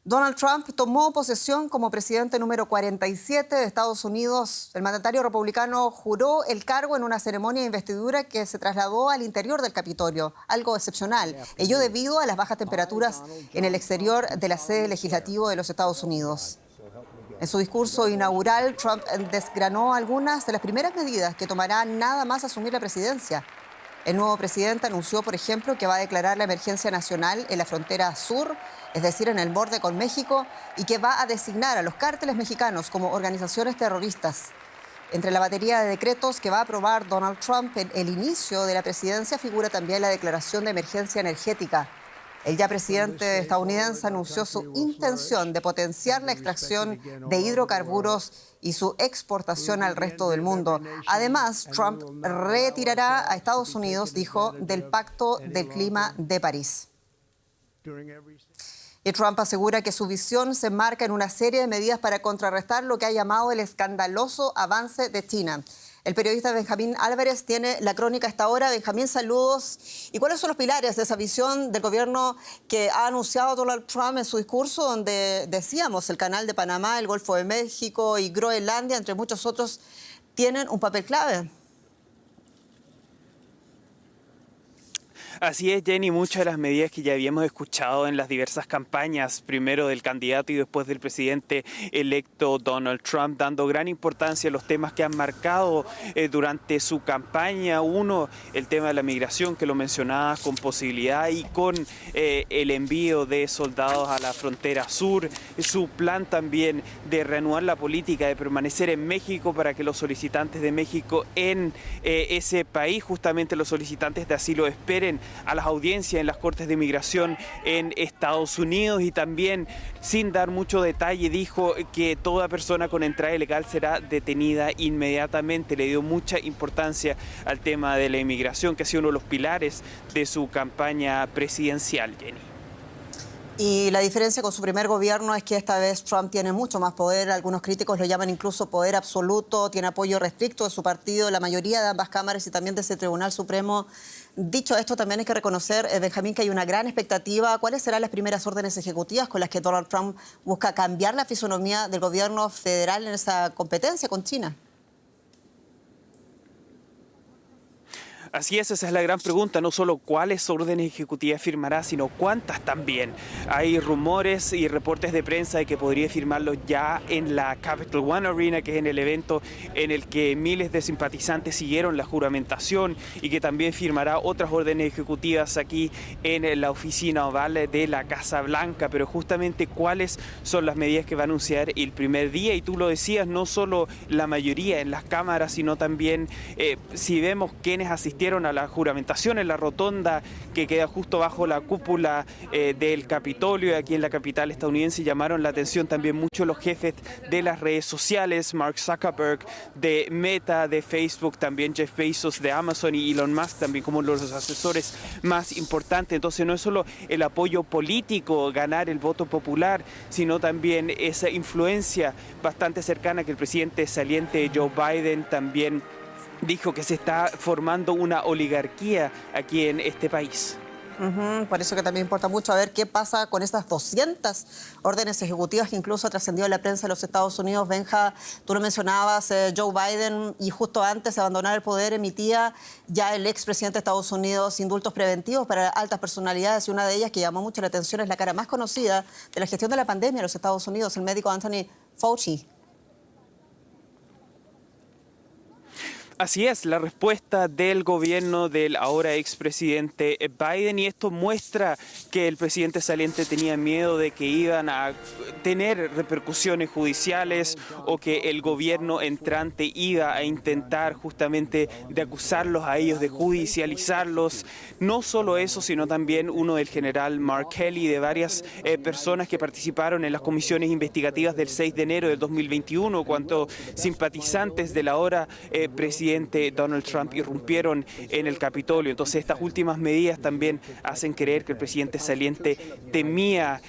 Donald Trump tomó posesión como presidente número 47 de Estados Unidos. El mandatario republicano juró el cargo en una ceremonia de investidura que se trasladó al interior del Capitolio, algo excepcional, ello debido a las bajas temperaturas en el exterior de la sede legislativa de los Estados Unidos. En su discurso inaugural, Trump desgranó algunas de las primeras medidas que tomará nada más asumir la presidencia. El nuevo presidente anunció, por ejemplo, que va a declarar la emergencia nacional en la frontera sur, es decir, en el borde con México, y que va a designar a los cárteles mexicanos como organizaciones terroristas. Entre la batería de decretos que va a aprobar Donald Trump en el inicio de la presidencia figura también la declaración de emergencia energética. El ya presidente estadounidense anunció su intención de potenciar la extracción de hidrocarburos y su exportación al resto del mundo. Además, Trump retirará a Estados Unidos, dijo, del Pacto del Clima de París. Y Trump asegura que su visión se enmarca en una serie de medidas para contrarrestar lo que ha llamado el escandaloso avance de China. El periodista Benjamín Álvarez tiene la crónica a esta hora. Benjamín, saludos. ¿Y cuáles son los pilares de esa visión del gobierno que ha anunciado Donald Trump en su discurso, donde decíamos el Canal de Panamá, el Golfo de México y Groenlandia, entre muchos otros, tienen un papel clave? Así es, Jenny, muchas de las medidas que ya habíamos escuchado en las diversas campañas, primero del candidato y después del presidente electo Donald Trump, dando gran importancia a los temas que han marcado durante su campaña. Uno, el tema de la migración, que lo mencionaba, con posibilidad y con el envío de soldados a la frontera sur. Su plan también de reanudar la política de permanecer en México para que los solicitantes de México en ese país, justamente los solicitantes de asilo, esperen a las audiencias en las Cortes de Migración en Estados Unidos. Y también, sin dar mucho detalle, dijo que toda persona con entrada ilegal será detenida inmediatamente. Le dio mucha importancia al tema de la inmigración, que ha sido uno de los pilares de su campaña presidencial, Jenny. Y la diferencia con su primer gobierno es que esta vez Trump tiene mucho más poder. Algunos críticos lo llaman incluso poder absoluto. Tiene apoyo restricto de su partido, la mayoría de ambas cámaras y también de ese Tribunal Supremo. Dicho esto, también hay que reconocer, Benjamín, que hay una gran expectativa. ¿Cuáles serán las primeras órdenes ejecutivas con las que Donald Trump busca cambiar la fisonomía del gobierno federal en esa competencia con China? Así es, esa es la gran pregunta, no solo cuáles órdenes ejecutivas firmará, sino cuántas también. Hay rumores y reportes de prensa de que podría firmarlos ya en la Capital One Arena, que es en el evento en el que miles de simpatizantes siguieron la juramentación, y que también firmará otras órdenes ejecutivas aquí en la oficina oval de la Casa Blanca. Pero justamente cuáles son las medidas que va a anunciar el primer día, y tú lo decías, no solo la mayoría en las cámaras, sino también si vemos quiénes asistieron a la juramentación en la rotonda que queda justo bajo la cúpula del Capitolio aquí en la capital estadounidense. Llamaron la atención también mucho los jefes de las redes sociales, Mark Zuckerberg de Meta, de Facebook, también Jeff Bezos de Amazon y Elon Musk también como los asesores más importantes. Entonces no es solo el apoyo político, ganar el voto popular, sino también esa influencia bastante cercana que el presidente saliente Joe Biden también dijo que se está formando una oligarquía aquí en este país. Por eso que también importa mucho a ver qué pasa con esas 200 órdenes ejecutivas que incluso ha trascendido en la prensa de los Estados Unidos. Benja, tú lo mencionabas, Joe Biden, y justo antes de abandonar el poder emitía ya el expresidente de Estados Unidos indultos preventivos para altas personalidades, y una de ellas que llamó mucho la atención es la cara más conocida de la gestión de la pandemia en los Estados Unidos, el médico Anthony Fauci. Así es, la respuesta del gobierno del ahora expresidente Biden, y esto muestra que el presidente saliente tenía miedo de que iban a tener repercusiones judiciales o que el gobierno entrante iba a intentar justamente de acusarlos a ellos, de judicializarlos. No solo eso, sino también uno del general Mark Kelly, de varias personas que participaron en las comisiones investigativas del 6 de enero del 2021, cuando simpatizantes del ahora presidente Donald Trump irrumpieron en el Capitolio. Entonces estas últimas medidas también hacen creer que el presidente saliente temía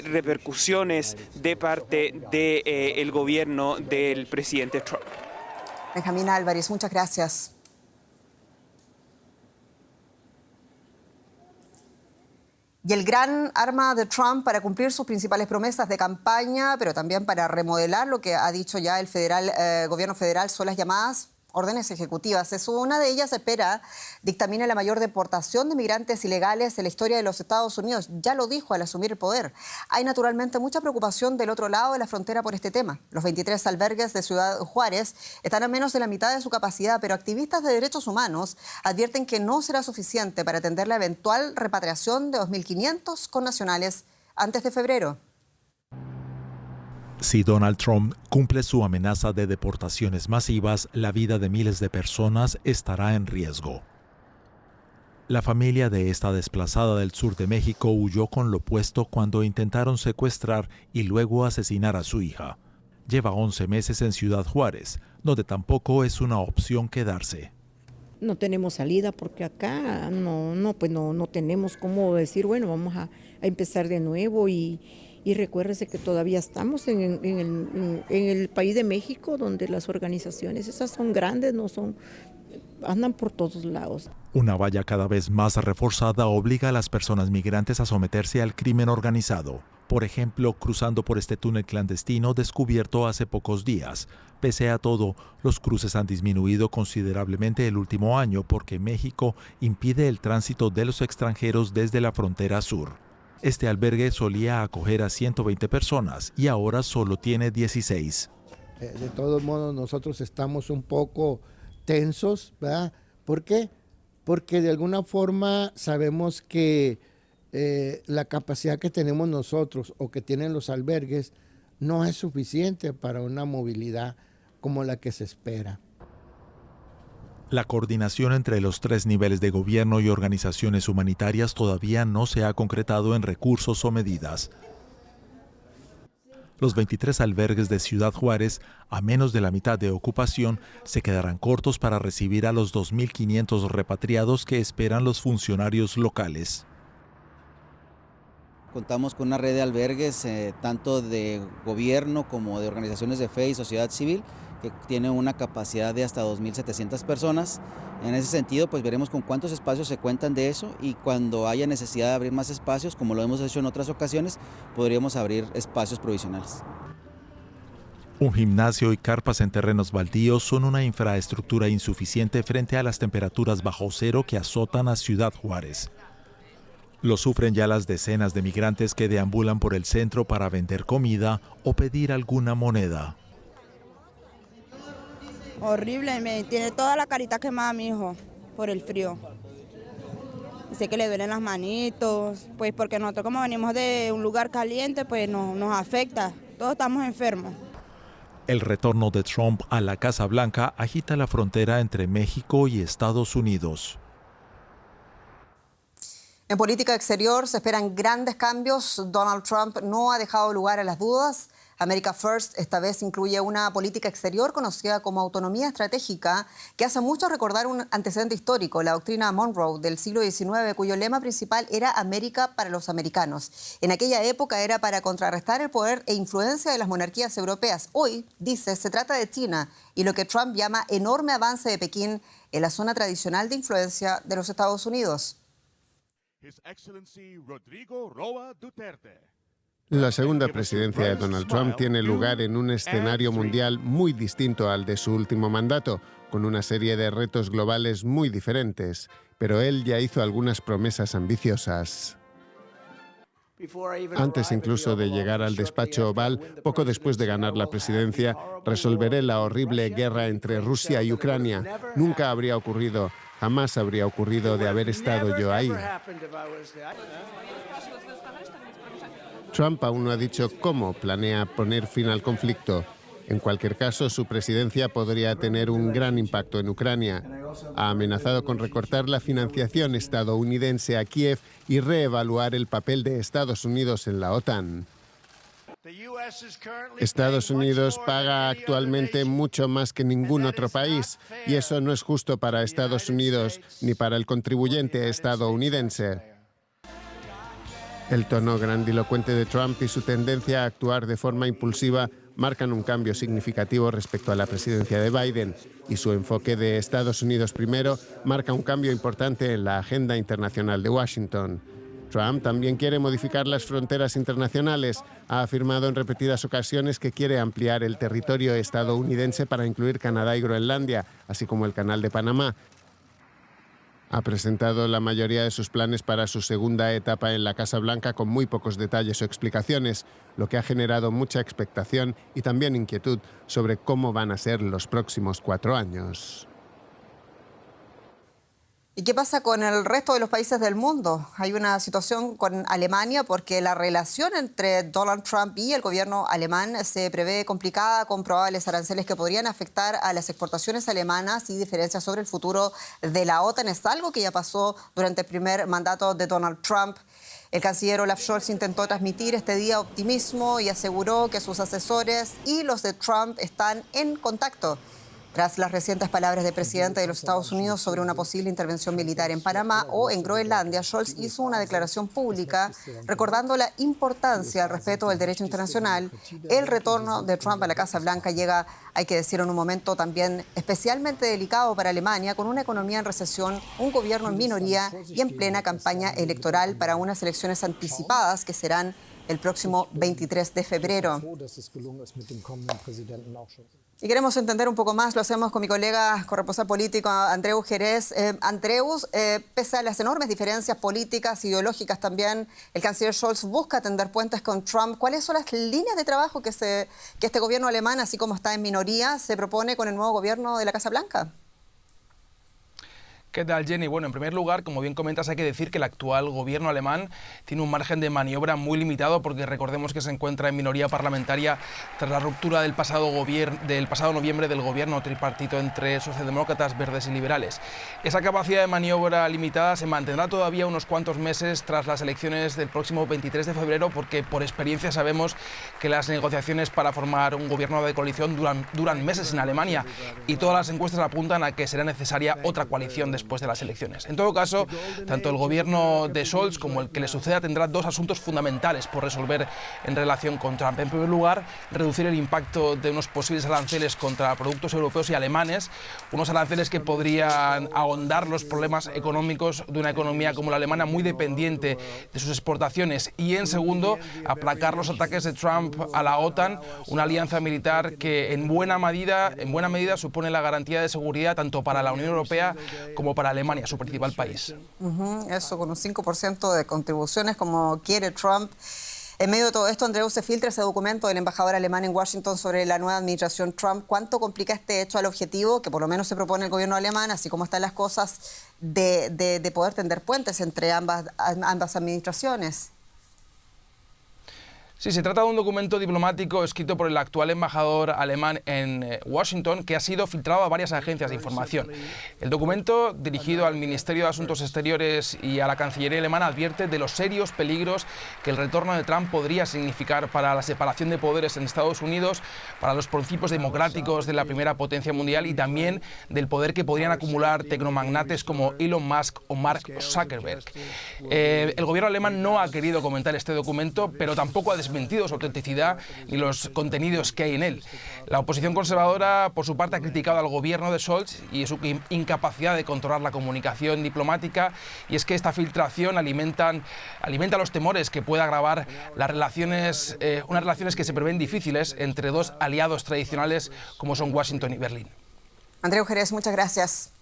repercusiones de parte del gobierno del presidente Trump. Benjamín Álvarez, muchas gracias. Y el gran arma de Trump para cumplir sus principales promesas de campaña, pero también para remodelar lo que ha dicho ya el gobierno federal, son las llamadas órdenes ejecutivas. Una de ellas espera dictamine la mayor deportación de migrantes ilegales en la historia de los Estados Unidos. Ya lo dijo al asumir el poder. Hay naturalmente mucha preocupación del otro lado de la frontera por este tema. Los 23 albergues de Ciudad Juárez están a menos de la mitad de su capacidad, pero activistas de derechos humanos advierten que no será suficiente para atender la eventual repatriación de 2.500 connacionales antes de febrero. Si Donald Trump cumple su amenaza de deportaciones masivas, la vida de miles de personas estará en riesgo. La familia de esta desplazada del sur de México huyó con lo puesto cuando intentaron secuestrar y luego asesinar a su hija. Lleva 11 meses en Ciudad Juárez, donde tampoco es una opción quedarse. No tenemos salida porque acá no tenemos cómo decir, bueno, vamos a empezar de nuevo y recuérdese que todavía estamos en el país de México, donde las organizaciones esas son grandes, andan por todos lados. Una valla cada vez más reforzada obliga a las personas migrantes a someterse al crimen organizado. Por ejemplo, cruzando por este túnel clandestino descubierto hace pocos días. Pese a todo, los cruces han disminuido considerablemente el último año porque México impide el tránsito de los extranjeros desde la frontera sur. Este albergue solía acoger a 120 personas y ahora solo tiene 16. De todos modos, nosotros estamos un poco tensos, ¿verdad? ¿Por qué? Porque de alguna forma sabemos que la capacidad que tenemos nosotros o que tienen los albergues no es suficiente para una movilidad como la que se espera. La coordinación entre los 3 niveles de gobierno y organizaciones humanitarias todavía no se ha concretado en recursos o medidas. Los 23 albergues de Ciudad Juárez, a menos de la mitad de ocupación, se quedarán cortos para recibir a los 2.500 repatriados que esperan los funcionarios locales. Contamos con una red de albergues, tanto de gobierno como de organizaciones de fe y sociedad civil, que tiene una capacidad de hasta 2.700 personas. En ese sentido, pues veremos con cuántos espacios se cuentan de eso y cuando haya necesidad de abrir más espacios, como lo hemos hecho en otras ocasiones, podríamos abrir espacios provisionales. Un gimnasio y carpas en terrenos baldíos son una infraestructura insuficiente frente a las temperaturas bajo cero que azotan a Ciudad Juárez. Lo sufren ya las decenas de migrantes que deambulan por el centro para vender comida o pedir alguna moneda. Horrible, me tiene toda la carita quemada mi hijo por el frío. Sé que le duelen las manitos, pues porque nosotros como venimos de un lugar caliente, pues nos afecta, todos estamos enfermos. El retorno de Trump a la Casa Blanca agita la frontera entre México y Estados Unidos. En política exterior se esperan grandes cambios. Donald Trump no ha dejado lugar a las dudas. America First esta vez incluye una política exterior conocida como autonomía estratégica, que hace mucho recordar un antecedente histórico, la doctrina Monroe del siglo XIX, cuyo lema principal era América para los americanos. En aquella época era para contrarrestar el poder e influencia de las monarquías europeas. Hoy, dice, se trata de China y lo que Trump llama enorme avance de Pekín en la zona tradicional de influencia de los Estados Unidos. His Excellency Rodrigo Roa Duterte. La segunda presidencia de Donald Trump tiene lugar en un escenario mundial muy distinto al de su último mandato, con una serie de retos globales muy diferentes, pero él ya hizo algunas promesas ambiciosas. Antes incluso de llegar al despacho oval, poco después de ganar la presidencia, resolveré la horrible guerra entre Rusia y Ucrania. Nunca habría ocurrido, jamás habría ocurrido de haber estado yo ahí. Trump aún no ha dicho cómo planea poner fin al conflicto. En cualquier caso, su presidencia podría tener un gran impacto en Ucrania. Ha amenazado con recortar la financiación estadounidense a Kiev y reevaluar el papel de Estados Unidos en la OTAN. Estados Unidos paga actualmente mucho más que ningún otro país, y eso no es justo para Estados Unidos ni para el contribuyente estadounidense. El tono grandilocuente de Trump y su tendencia a actuar de forma impulsiva marcan un cambio significativo respecto a la presidencia de Biden, y su enfoque de Estados Unidos primero marca un cambio importante en la agenda internacional de Washington. Trump también quiere modificar las fronteras internacionales. Ha afirmado en repetidas ocasiones que quiere ampliar el territorio estadounidense para incluir Canadá y Groenlandia, así como el Canal de Panamá. Ha presentado la mayoría de sus planes para su segunda etapa en la Casa Blanca con muy pocos detalles o explicaciones, lo que ha generado mucha expectación y también inquietud sobre cómo van a ser los próximos 4 años. ¿Y qué pasa con el resto de los países del mundo? Hay una situación con Alemania porque la relación entre Donald Trump y el gobierno alemán se prevé complicada con probables aranceles que podrían afectar a las exportaciones alemanas y diferencias sobre el futuro de la OTAN. Es algo que ya pasó durante el primer mandato de Donald Trump. El canciller Olaf Scholz intentó transmitir este día optimismo y aseguró que sus asesores y los de Trump están en contacto. Tras las recientes palabras del presidente de los Estados Unidos sobre una posible intervención militar en Panamá o en Groenlandia, Scholz hizo una declaración pública recordando la importancia del respeto del derecho internacional. El retorno de Trump a la Casa Blanca llega, hay que decir, en un momento también especialmente delicado para Alemania, con una economía en recesión, un gobierno en minoría y en plena campaña electoral para unas elecciones anticipadas que serán el próximo 23 de febrero. Y queremos entender un poco más, lo hacemos con mi colega corresponsal político, Andreus Jerez. Andreus, pese a las enormes diferencias políticas, ideológicas también, el canciller Scholz busca tender puentes con Trump. ¿Cuáles son las líneas de trabajo que este gobierno alemán, así como está en minoría, se propone con el nuevo gobierno de la Casa Blanca? ¿Qué tal, Jenny? Bueno, en primer lugar, como bien comentas, hay que decir que el actual gobierno alemán tiene un margen de maniobra muy limitado porque recordemos que se encuentra en minoría parlamentaria tras la ruptura del pasado noviembre del gobierno tripartito entre socialdemócratas, verdes y liberales. Esa capacidad de maniobra limitada se mantendrá todavía unos cuantos meses tras las elecciones del próximo 23 de febrero porque por experiencia sabemos que las negociaciones para formar un gobierno de coalición duran meses en Alemania y todas las encuestas apuntan a que será necesaria otra coalición después de las elecciones. En todo caso, tanto el gobierno de Scholz como el que le suceda tendrá dos asuntos fundamentales por resolver en relación con Trump. En primer lugar, reducir el impacto de unos posibles aranceles contra productos europeos y alemanes, unos aranceles que podrían ahondar los problemas económicos de una economía como la alemana muy dependiente de sus exportaciones. Y en segundo, aplacar los ataques de Trump a la OTAN, una alianza militar que en buena medida supone la garantía de seguridad tanto para la Unión Europea como para Alemania, su principal país. Eso, con un 5% de contribuciones como quiere Trump. En medio de todo esto, Andreus, se filtra ese documento del embajador alemán en Washington sobre la nueva administración Trump. ¿Cuánto complica este hecho al objetivo que por lo menos se propone el gobierno alemán, así como están las cosas, de poder tender puentes entre ambas administraciones? Sí, se trata de un documento diplomático escrito por el actual embajador alemán en Washington que ha sido filtrado a varias agencias de información. El documento, dirigido al Ministerio de Asuntos Exteriores y a la Cancillería alemana, advierte de los serios peligros que el retorno de Trump podría significar para la separación de poderes en Estados Unidos, para los principios democráticos de la primera potencia mundial y también del poder que podrían acumular tecnomagnates como Elon Musk o Mark Zuckerberg. El gobierno alemán no ha querido comentar este documento, pero tampoco ha desmentido su autenticidad ni los contenidos que hay en él. La oposición conservadora, por su parte, ha criticado al gobierno de Scholz y su incapacidad de controlar la comunicación diplomática, y es que esta filtración alimenta los temores que pueda agravar las relaciones, unas relaciones que se prevén difíciles entre dos aliados tradicionales como son Washington y Berlín. Andreus Jerez, muchas gracias.